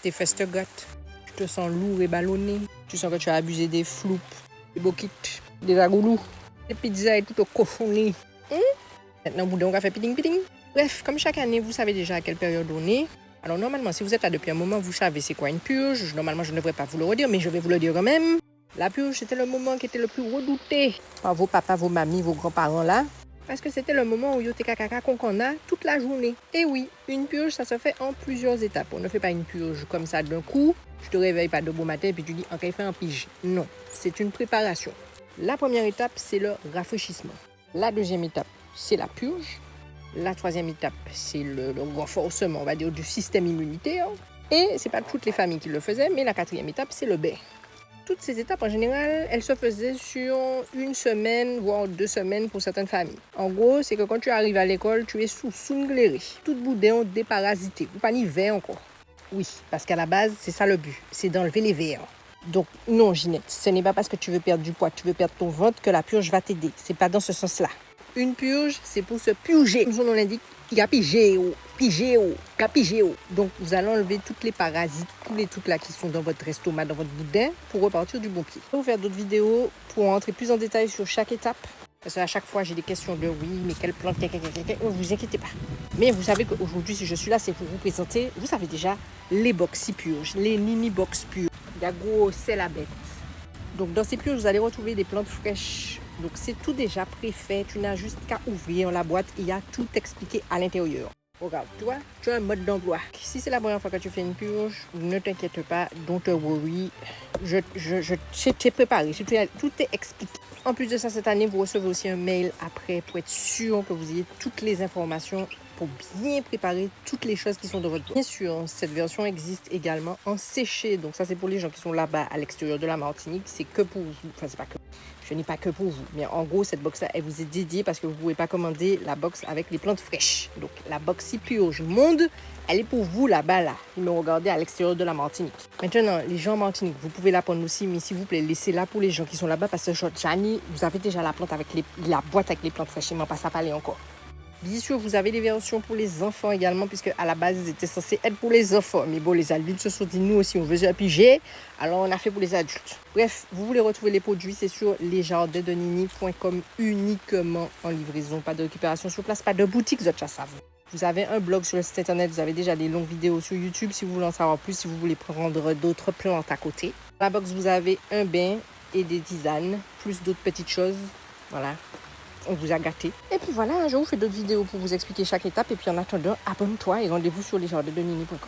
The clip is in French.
tes fesses te gâtent, tu te sens lourd et ballonné, tu sens que tu as abusé des floupes, des boquites, des agoulous, des pizzas et tout au cochonné. Maintenant, boudin, on va faire piting. Bref, comme chaque année, vous savez déjà à quelle période on est. Alors normalement, si vous êtes là depuis un moment, vous savez c'est quoi une purge. Normalement, je ne devrais pas vous le redire, mais je vais vous le dire quand même. La purge, c'était le moment qui était le plus redouté par vos papas, vos mamies, vos grands-parents là. Parce que c'était le moment où yoté caca qu'on a toute la journée. Et oui, une purge, ça se fait en plusieurs étapes. On ne fait pas une purge comme ça d'un coup. Je te réveille pas de beau matin et puis tu dis, ok, fais un pige. Non, c'est une préparation. La première étape, c'est le rafraîchissement. La deuxième étape, c'est la purge. La troisième étape, c'est le renforcement, on va dire, du système immunitaire. Et ce n'est pas toutes les familles qui le faisaient, mais la quatrième étape, c'est le bain. Toutes ces étapes, en général, elles se faisaient sur 1 semaine, voire 2 semaines pour certaines familles. En gros, c'est que quand tu arrives à l'école, tu es sous sungléré. Tout boudin déparasité. Ou pas ni verre encore. Oui, parce qu'à la base, c'est ça le but. C'est d'enlever les verres. Donc, non, Ginette, ce n'est pas parce que tu veux perdre du poids, tu veux perdre ton ventre que la purge va t'aider. C'est pas dans ce sens-là. Une purge, c'est pour se purger. Comme son nom l'indique, il y a pigéo. Donc, vous allez enlever toutes les parasites, tous les trucs là qui sont dans votre estomac, dans votre boudin, pour repartir du bon pied. Je vais vous faire d'autres vidéos pour entrer plus en détail sur chaque étape. Parce qu'à chaque fois, j'ai des questions de oui, mais quelle plante, ne vous inquiétez pas. Mais vous savez qu'aujourd'hui, si je suis là, c'est pour vous présenter, vous savez déjà, les boxy purges, les mini box purges. Il y a gros, c'est la bête. Donc, dans ces purges, vous allez retrouver des plantes fraîches. Donc, c'est tout déjà préfait. Tu n'as juste qu'à ouvrir la boîte et il y a tout expliqué à l'intérieur. Regarde, toi, tu as un mode d'emploi. Si c'est la première fois que tu fais une purge, ne t'inquiète pas, don't worry. Je t'ai préparé, tout est expliqué. En plus de ça, cette année, vous recevez aussi un mail après pour être sûr que vous ayez toutes les informations pour bien préparer toutes les choses qui sont dans votre boîte. Bien sûr, cette version existe également en séché. Donc ça, c'est pour les gens qui sont là-bas à l'extérieur de la Martinique. C'est que pour vous. Enfin, c'est pas que... Je n'ai pas que pour vous. Mais en gros, cette box-là, elle vous est dédiée parce que vous ne pouvez pas commander la box avec les plantes fraîches. Donc, la box purge monde, elle est pour vous là-bas, là. Vous me regardez à l'extérieur de la Martinique. Maintenant, les gens en Martinique, vous pouvez la prendre aussi, mais s'il vous plaît, laissez-la pour les gens qui sont là-bas parce que Johnny, vous avez déjà la plante avec la boîte avec les plantes fraîches. Il ne m'a pas ça parler encore. Bien sûr, vous avez des versions pour les enfants également, puisque à la base, ils étaient censés être pour les enfants. Mais bon, les adultes se sont dit, nous aussi, on veut un piger, alors on a fait pour les adultes. Bref, vous voulez retrouver les produits, c'est sur lesjardindenini.com uniquement en livraison. Pas de récupération sur place, pas de boutique, vous avez un blog sur le site internet, vous avez déjà des longues vidéos sur YouTube. Si vous voulez en savoir plus, si vous voulez prendre d'autres plantes à côté. Dans la box, vous avez un bain et des tisanes, plus d'autres petites choses. Voilà. On vous a gâté. Et puis voilà, je vous fais d'autres vidéos pour vous expliquer chaque étape. Et puis en attendant, abonne-toi et rendez-vous sur lesjardindenini.com.